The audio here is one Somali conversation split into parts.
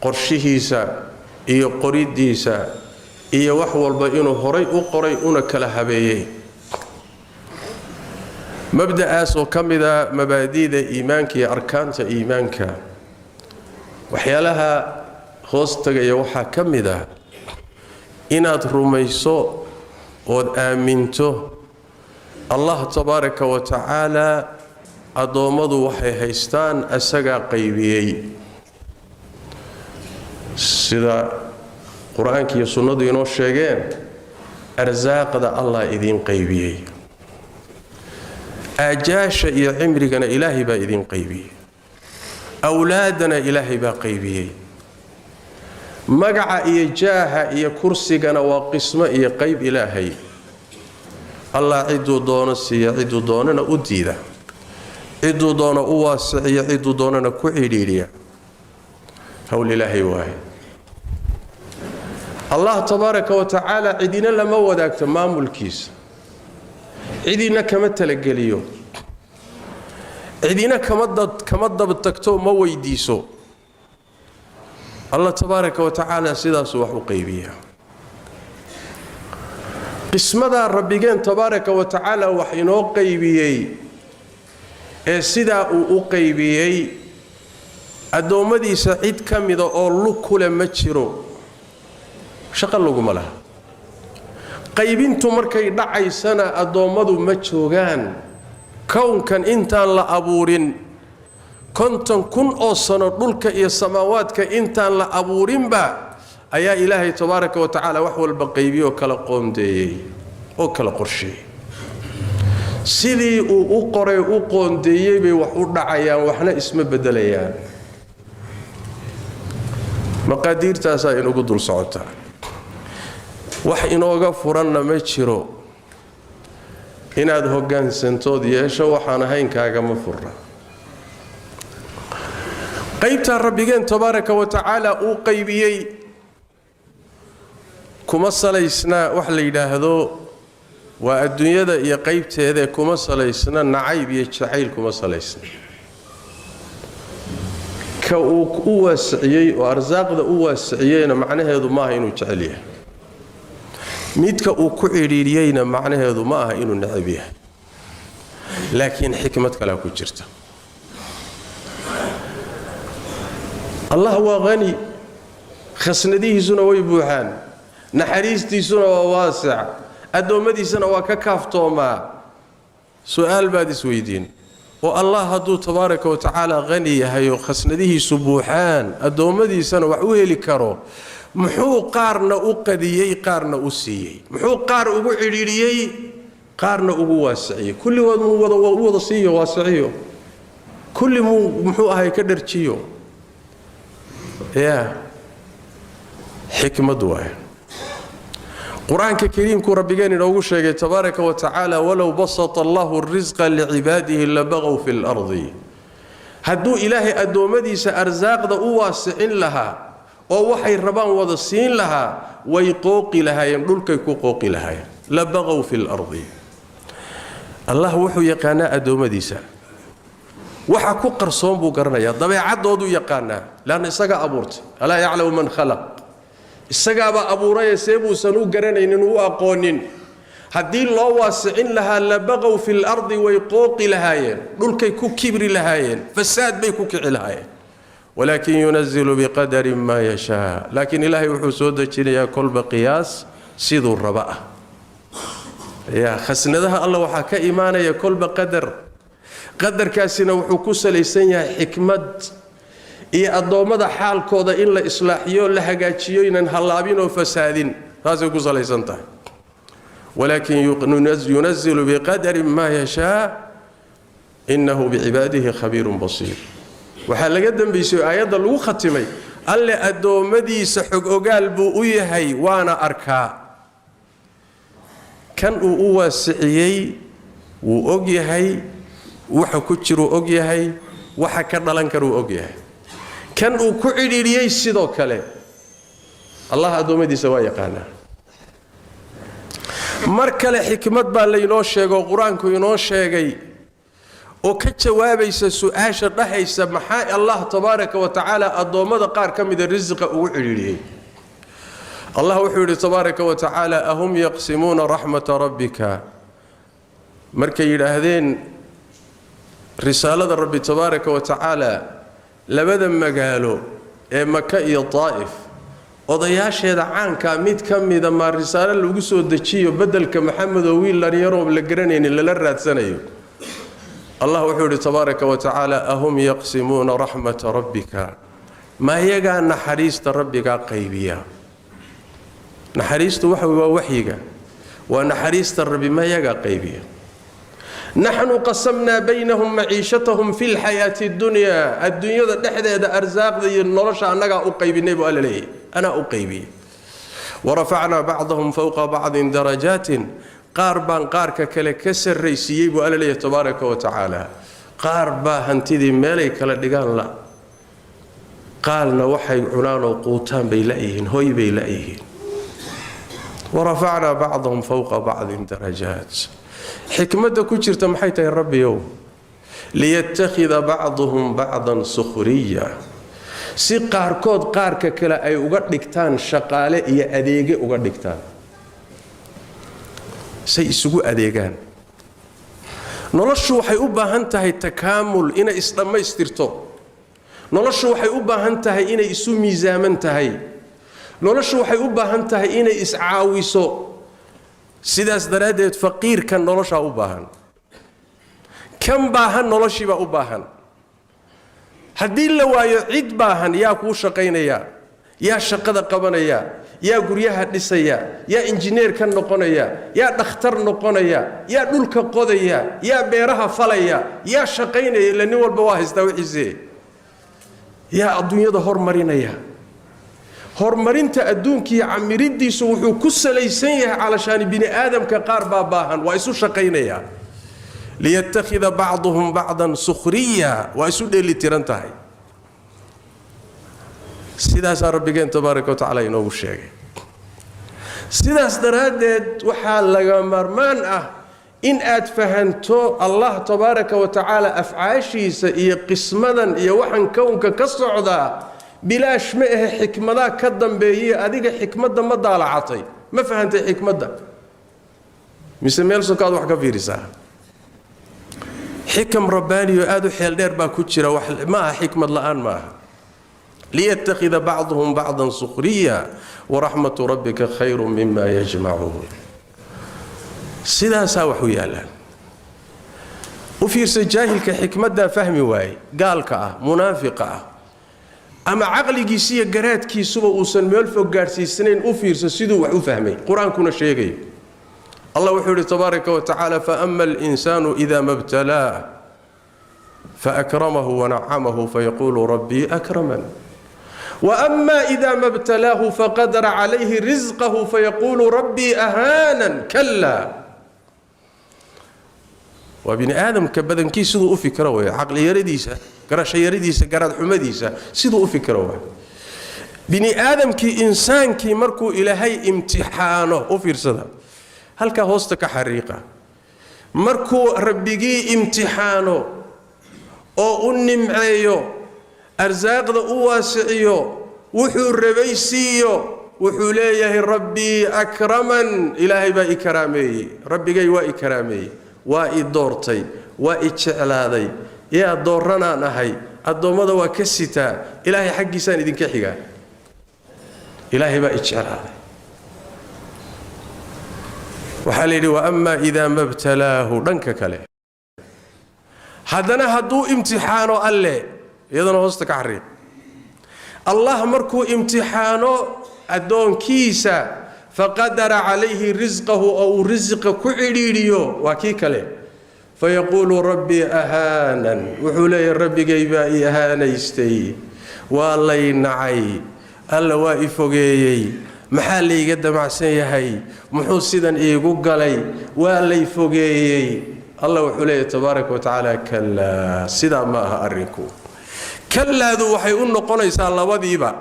qorshihiisa iyo qoridiisa iyo wax walba inuu horay u qoray una kala habeeyay mabda'aas oo kamida mabaadiida iimaanka iyo arkaanta iimaanka waxyaalaha hoos tagaya waxa kamida inaad rumayso ood aaminto Allah tabaaraka wa ta'ala adoomadu waxay haystaan asaga qaybiyay sida quraanka iyo sunnadu inoo sheegeen arsaaqada Allah idin qaybiyay ajaasha iyo cimrigana ilaahi baa idin qaybiyay awlaadana ilaahi baa qaybiyay magaca iyo jaaha iyo kursigana waa qismo iyo qayb ilaahay Allah ciduu doono siiya ciduu doonana u diida ciduu doono u waasiciya ciduu doonana ku xidhiiriya hawl ilaahay waay Allah tabaaraka wa ta'ala cidina lama wadaagto maamulkiisa cidina kama talageliyo cidina kama dab tagto ma weydiiso Allah tabaaraka wa ta'ala sidaas wax u qaybiya qismada rabbigeen tabaaraka wa ta'ala wax inoo qaybiyay ee sida uu u qaybiyay adoomadiisa cid kamida oo lug kule ma jiro shaqo laguma laha qaybintu markay dhacaysana adoomadu ma joogaan kownkan intaan la abuurin 50,000 oo sano dhulka iyo samaawaadka intaan la abuurinba ayaa ilaahay tabaaraka wa ta'ala wax walba qaybiyo kala qoondeeyay oo kala qorsheeyay sidii uu u qoray u qoondeeyay bay wax u dhacayaan waxna isma bedelayaan maqaadiirtaas ay ugu dul socotaa wax inooga furanna ma jiro inaad hoggaansantood yeesho waxaan ahayn kaaga ma furna qaybta rabbigeen tabaaraka wa ta'ala uu qaybiyay kuma salaysna wax la yiraahdo waa adduunyada iyo qaybteeda kuma salaysna nacayb iyo jacayl kuma salaysna ka uu waasiciyay oo arsaaqda uu waasiciyayna macnaheedu ma aha inuu jecel yahay midka uu ku xiriiriyayna macnaheedu ma aha inuu nacayb yahay laakiin xikmad kale ku jirta Allah waa qani khasnadihiisuna way buuxaan naxariistiisuna waa waasic adoomadiisana waa ka kaaftooma su'aal baad isweydiin oo Allah haduu tabaaraka wa ta'ala qani yahay oo khasnadihiisu buuxaan adoomadiisana wax u heli karo muxuu qaarna u qadiyay qaarna u siiyay muxuu qaar ugu xiriiriyay qaarna ugu waasiciyay kulli wada siiyo waasiciyo kulli muxuu ahay ka dharjiyo يا حكمة دواء قرآن كريم كربيان نوغو شيء تبارك وتعالى ولو بسط الله الرزق لعباده لبغوا في الأرض هدو إلهي أدومدي سأرزاق ذا واسعين لها أو وحي الربان وضسين لها ويقوق لها يمدلك يقوق لها لبغوا في الأرض الله وحو يقانا أدومدي سأ waxa ku qarsoon buu garanaya dabeecadoodu yaqaana laana isaga abuurtay ala ya'lamu man khalaq isaga ba abuuray seebu sanu garanaynin uu aqoonin hadii loo waasicin laha la baqaw fil ardi way qooqi lahaayeen dhulkay ku kibri lahaayeen fasaad bay ku kici lahaayeen walakin yunzilu biqadari ma yasha lakin ilaahi wuxuu soo dajinayaa kolba qiyaas sidoo raba ya khasnadaha Allah waxa ka iimaanaya kolba qadar qadarkaasina wuxuu ku salaysan yahay xikmad iyo adoomada xaalkooda in la islaaxiyo la hagaajiyo inaan halaabin oo fasaadin taasoo ku salaysan tahay walakin yunzilu biqadari ma yasha innahu biibadihi khabirun basir waxa laga dambeeyay aayada lagu khatimay alle adoomadiisa xog ogaal buu u yahay waana arkaa kan uu waasiciyay wuu og yahay waxa ku jiro og yahay waxa ka dhalan karo og yahay kan uu ku xiriiriyay sidoo kale Allah adoomadiisa waa yaqaana mar kale xikmad baa la inoo sheego quraanku inoo sheegay oo ka jawaabaysa su'aasha dhahaysa maxaa Allah tabaaraka wa ta'ala adoomada qaar kamida rizqa ugu xiriiriyay Allah wuxuu yiri tabaaraka wa ta'ala ahum yaqsimuna rahmat rabbika markay yiraahdeen risaalada rabbi tabaaraka wa ta'ala labada magaalo ee Makka iyo Taif odayaasheeda caanka mid kamida ma risaalo lagu soo dejiyo bedelka Maxamed oo wiil yar oo la garanaynin la raadsanayo الله وحده تبارك وتعالى أهم يقسمون رحمة ربك ما يجا نحريست ربك قيبيا نحريست وحيك ونحريست الرب ما يجا قيبيا نحن قسمنا بينهم معيشتهم في الحياة الدنيا ده أرزاق ذي النرش أنا أقيبي قال لي أنا أقيبي ورفعنا بعضهم فوق بعض درجات قاربان قارك كلا كسر رئيسي وقال لي تبارك وتعالى قاربا هنتدي مالي كلا دقان لا قالنا وحي عنان وقوتان بيلائيهن هوي بيلائيهن ورفعنا بعضهم فوق بعض درجات حكمة كتير تمحيت يا رب يوم ليتخذ بعضهم بعضا سخرية سي قاركود قارك كلا أي وقت دكتان شقالة يا أديقي وقت دكتان say isugu adeegaan noloshu waxay u baahan tahay takaamul inay isdhamaystirto noloshu waxay u baahan tahay inay isu miisaaman tahay noloshu waxay u baahan tahay inay iscaawiso sidaas daraadeed faqiirka nolosha u baahan kan baahan noloshiba u baahan haddii la waayo cid baahan yaa ku shaqaynaya yaa shaqada qabanaya يا غريها دسيا يا انجينير كان نقونيا يا دكتور نقونيا يا دولك قوديا يا بيرها فليا يا شقينيا لني walba waa haystaa wixii يا الدنيا hormarinaya hormarinta adduunkii camiridiisu wuxuu ku salaysan yahay علشان bini aadamka qaar baahan waa isu shaqaynaya liyattakhidha ba'dhum ba'dan sukhriya waa isu dheelitirantahay sidaas rabbigeen tabaaraka wa ta'ala inoo sheegay sidaas daraadeed waxa laga marmaan ah in aad fahanto Allah tabaaraka wa ta'ala afcaashiisa iyo qismadan iyo waxan koonka ka socda bilaash ma ah xikmada ka dambeeyay adiga xikmada ma daalacatay ma fahantay xikmada mise meel sokaad wax ka fiirisaa xikam rabbaani aad u xeel dheer ba ku jira wax ma ah xikmad la'aan ma ah ليتخذ بعضهم بعضا سخريا ورحمة ربك خير مما يجمعون سيدا ساوحوا يالا وفي سجاهل كحكمة فهمي واي قال كأه منافقة أما عقلي جيسية قرات كي سوى وصل ملفق قارسي سنين أفير سيدو وحو فهمي قرآن كنا شيء الله وحده تبارك وتعالى فأما الإنسان إذا ما ابتلاه فأكرمه ونعمه فيقول ربي أكرمن وأما إذا ما ابتلاه فقدر عليه رزقه فيقول ربي أهانا كلا وابن آدم كبدن كي سيدو أفكره عقل يرديسه قراش يرديسه قراد حمديسه سيدو أفكره بني آدم كي إنسان كي مركو إلى هاي امتحانه أفير صدا هل كهوستك حريقة مركو ربيجي امتحانه أو النمعيو أرزاق ذا واسعيو وحو الربيسيو وحو ليه ربي أكرمن إلهي با إكرامي ربي جاي وإكرامي وإدورتي وإتشعلاذي يا دورنا نهي الدومضة وكستا إلهي حقي سان إذن كحيقا إلهي با إتشعلاذي وحالي وأما إذا ما ابتلاه رنك كله هذا هدو امتحانه الله يدنا هوستك عريق الله مركو امتحانه أدون كيسا فقدر عليه رزقه أو رزق كعريريو وكيك له فيقول ربي أهانا وحولي ربي جيبا أهانا يستي والله ينعي الله واقفوغي محالي قد معسي هاي محوسيدا إيقو قلي والله يفوغي الله وحولي تبارك وتعالى كلا سيدا ماها أرنكو كلا ذو وحي أنه قنيسا الله وذيبا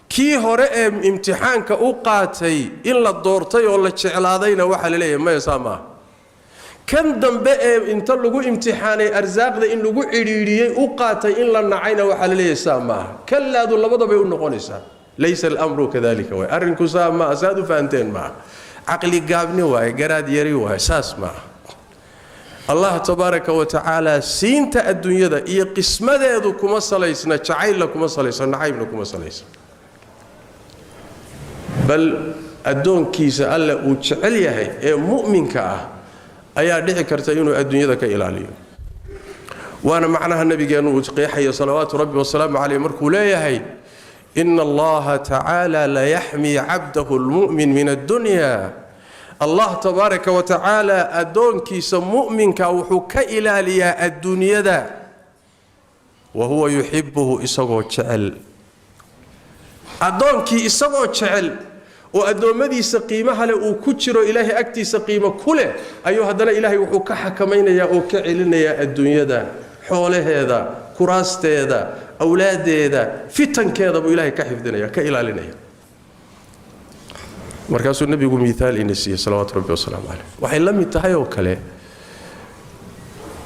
كي هرئ امتحانك أقاتي إلا الدورتي ولا الشعلادين وحل إليه ما يسامه كان دنبه انت لغو امتحاني ارزاق ده ان لغو عيريريي او قاتay in la nacayna waxa la leeyahay saama kalaadu labada bay u noqonaysaa laysa al-amru kadhalika wa arinku saama asaadu faanteen ma aqli gaabni waay garaad yari waay saas ma Allah tabaaraka wa ta'ala siinta adduunyada iyo qismadeedu kuma salaysna jacayl kuma salaysna nacaybna kuma salaysna bal addoonkiisa alla uu jecel yahay ee mu'minka ah ayaa dhici karta inuu adduunyada ka ilaaliyo waana macnaha nabigeenu uu qeexay salawaatu rabbi wa salaamu alayhi markuu leeyahay inna allaha ta'ala la yahmi 'abdahu al-mu'min min ad-dunya allah tabaaraka wa ta'ala addoonkiisa mu'minka wuxuu ka ilaaliyaa adduunyada wa huwa yuhibbuhu isagoo jecel addoonkii isagoo jecel oo adoomadiisa qiimaha leh uu ku jiro ilaahay agtiisa qiimo ku leh ayuu hadana ilaahay wuxuu ka xakameynaya oo ka celinaya adduunyada xoolaheeda kuraasteeda awlaadeeda fitankeeda buu ilaahay ka xifdinaya ka ilaalinaya markaasuu nabigu miisaal inasiya salawaatu rabbi wa salaamu alayhi waxay la mid tahay oo kale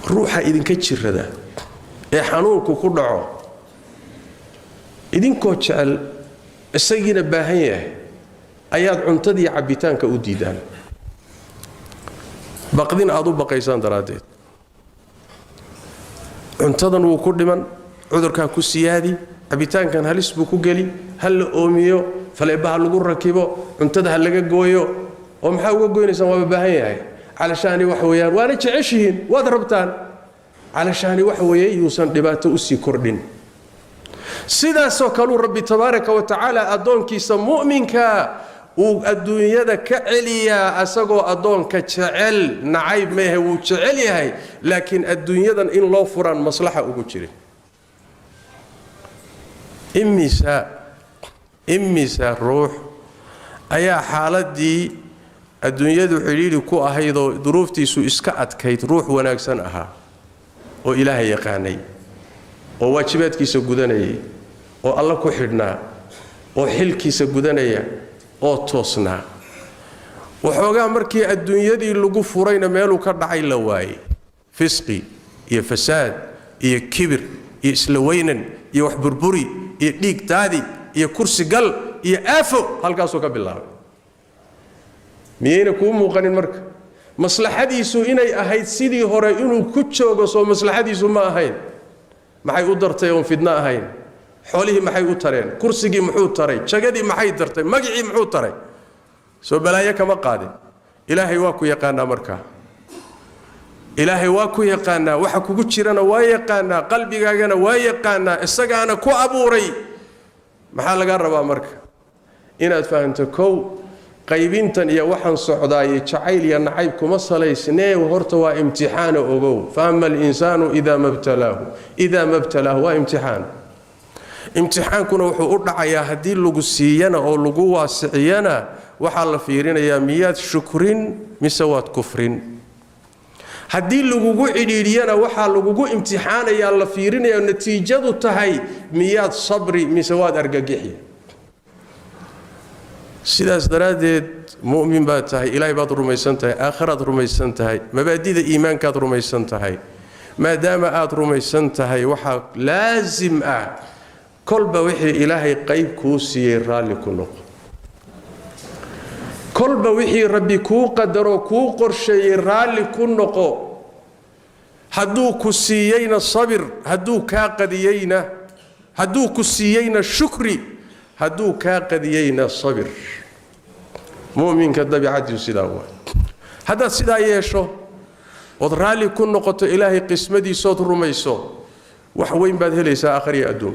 ruuxa idinka jirada ee xanuunku ku dhaco idinkoo jecel isagina baahan yahay ayaad cuntadii cabitaanka u diidaan baqdin aad u baqaysaan daraadeed cuntadan wuu ku dhiman cudurka ku siyaadi cabitaankan halis buu ku gali hal la oomiyo faleebaha lagu rakibo cuntada hal laga gooyo oo maxaa uga gooynaysaan waa baahan yahay علشان وحويان وانا جعشين وادربتان علشان وحوي يوسن دباته وسي كردين سيدا سوكلو ربي تبارك وتعالى أدونك مؤمنك والدنيا كعليا أسقو أدونك كعل نعيب ما هو كعلي هاي لكن الدنيا إن الله فران مصلحة أقولي إمسا روح أيا حالات دي الدنيا دو حليلي كو أهيدو ظروفتي سو إسكأت كيت روح وناكسن أها وإلهي يقاني وواجبات كيسا قدني والله كو حرنا وحل كيسا قدني توسنا وحوغا مركي الدنيا دي اللقو فرين ميلو كردعي لواي فسقي يا فساد يا كبر يا إسلوينا يا وحبربري يا ديك تادي يا كرسي قل يا آفو هالكاسو كبالله ميين كو موقن مرك مصلحتيسو إني أهيد سيدي هوري إنو كتشوغو سو مصلحتيسو ما أهين maxay u dartay oo fidna ahayn xoolihi maxay u tareen kursigii muxuu taray jagadii maxay dartay magicii muxuu taray soo balaayo kama qaadin ilaahay waa ku yaqaana marka ilaahay waa ku yaqaana waxa kugu jirana waa yaqaana qalbigaagana waa yaqaana isagaana ku abuuray maxaa laga rabaa marka inaad fahanto kow qaybintan iyo waxan socdaay jacayl iyo nacayb kuma salaysnee horta waa imtixaan ogow faama al-insanu idha mabtalahu waa imtixaankuna wuxuu u dhacayaa hadii lagu siiyana oo lagu waasiciyana waxa la fiirinayaa miyaad shukrin mise waad kufrin hadii lagugu cidhiidiyana waxa lagugu imtixaanayaa la fiirinayaa natiijadu tahay miyaad sabri mise waad argagixi sidaas daraadeed mu'min baad tahay ilaahay baad rumaysan tahay aakhirad rumaysan tahay mabaadida iimaankaad rumaysan tahay maadaama aad rumaysan tahay waxa laazim ah kolba wixii ilaahay qayb kuu siiyay raali ku noqo kolba wixii rabbi kuu qadaro kuu qorsheeyay raali ku noqo hadduu ku siiyeyna sabir hadduu kaa qadiyeyna hadduu ku siiyeyna shukri hadduu kaa qadiyeyna sabir mu'minka dabiicadiisu sidaa waa haddaad sidaa yeesho ood raali ku noqoto ilaahay qismadiisood rumayso wax weyn baad helaysaa aakhir iyo adduun